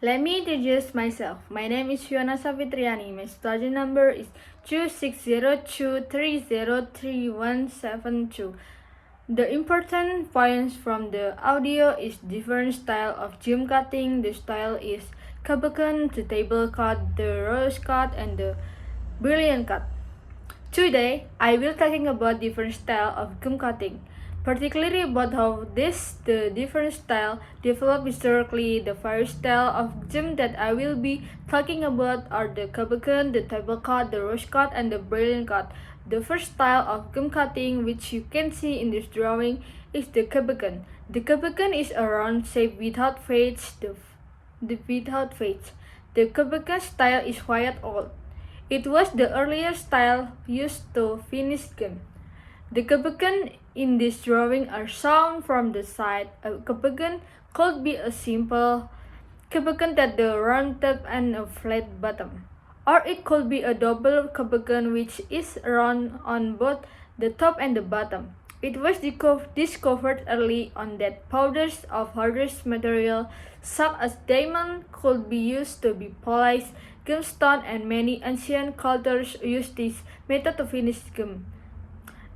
Let me introduce myself. My name is Fiona Savitriani. My study number is 2602303172. The important points from the audio is different style of gym cutting. The style is Kabuken, the table cut, the rose cut, and the brilliant cut. Today, I will talking about different style of gum cutting, particularly about how the different style developed historically. The various style of gum that I will be talking about are the kabuken, the table cut, the rose cut, and the brilliant cut. The first style of gum cutting, which you can see in this drawing, is the kabuken. The kabuken is a round shape without fades. The kabuken style is quite old. It was the earliest style used to finish gum. The kabuken in this drawing are shown from the side. A kabuken could be a simple kabuken that the round top and a flat bottom, or it could be a double kabuken which is round on both the top and the bottom. It was discovered early on that powders of hardest material, such as diamond, could be used to be polished gumstone, and many ancient cultures used this method to finish gum.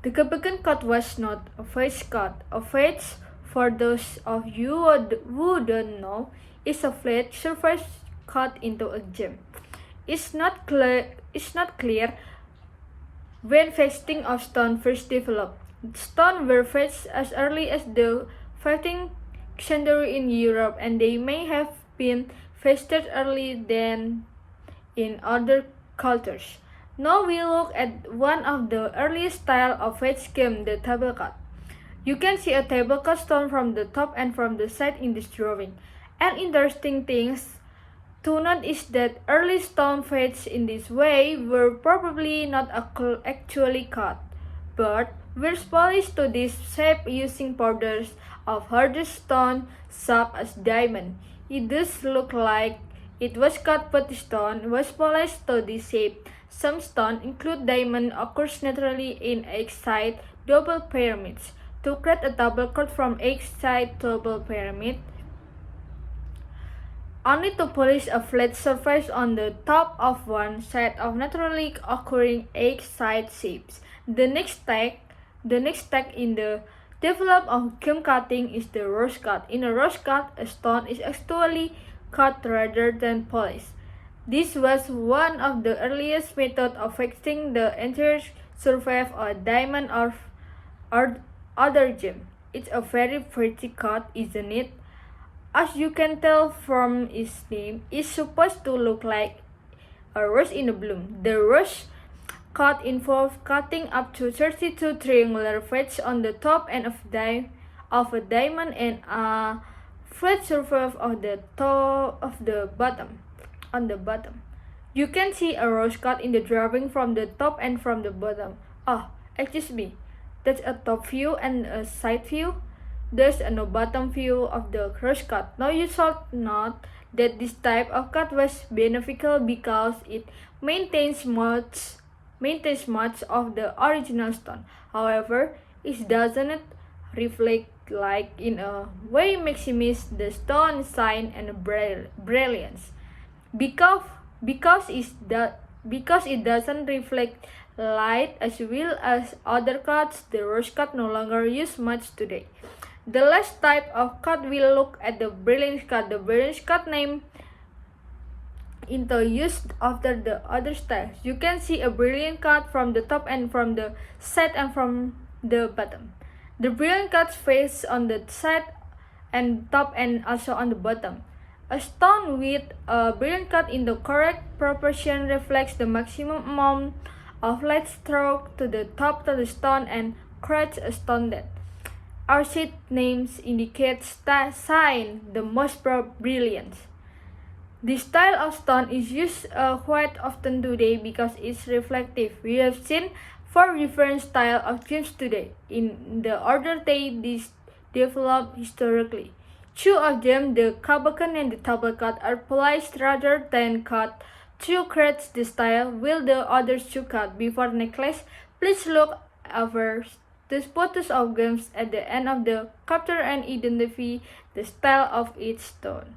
The kabuken cut was not a face cut. A face, for those of you who don't know, is a flat surface cut into a gem. It's not clear when fasting of stone first developed. Stone were fetched as early as the 15th century in Europe, and they may have been fasted earlier than in other cultures. Now we look at one of the earliest style of fetch gum, the table cut. You can see a table cut stone from the top and from the side in this drawing. An interesting thing to note is that early stone fetched in this way were probably not actually cut, but were polished to this shape using powders of harder stone such as diamond. It does look like it was cut, but the stone was polished to this shape. Some stones, include diamond, occurs naturally in egg-shaped double pyramids. To create a double cut from egg-shaped double pyramid, only to polish a flat surface on the top of one set of naturally occurring egg-shaped shapes. The next step in the development of gum cutting is the rose cut. In a rose cut, a stone is actually cut rather than polished. This was one of the earliest methods of fixing the entire surface of a diamond or other gem. It's a very pretty cut, isn't it? As you can tell from its name, it's supposed to look like a rose in a bloom. The rose cut involved cutting up to 32 triangular fets on the top end of a diamond and a flat surface of the top of the bottom. On the bottom, you can see a rose cut in the drawing from the top and from the bottom. Oh, excuse me, that's a top view and a side view. There's no bottom view of the rose cut. Now you should note that this type of cut was beneficial because it maintains much of the original stone. However, it doesn't reflect like in a way maximize the stone shine and brilliance. Because it doesn't reflect light as well as other cuts, the rose cut no longer used much today. The last type of cut we'll look at the brilliant cut. The brilliant cut name into use after the other styles. You can see a brilliant cut from the top and from the side and from the bottom. The brilliant cuts face on the side and top and also on the bottom. A stone with a brilliant cut in the correct proportion reflects the maximum amount of light stroke to the top of the stone and creates a stone that our sheet names indicate shine the most brilliant. This style of stone is used quite often today because it's reflective. We have seen 4 different styles of gems today, in the order they developed historically. 2 of them, the kabuken and the table cut, are polished rather than cut to create the style, while the others 2 cut before necklace. Please look over the photos of gems at the end of the chapter and identify the style of each stone.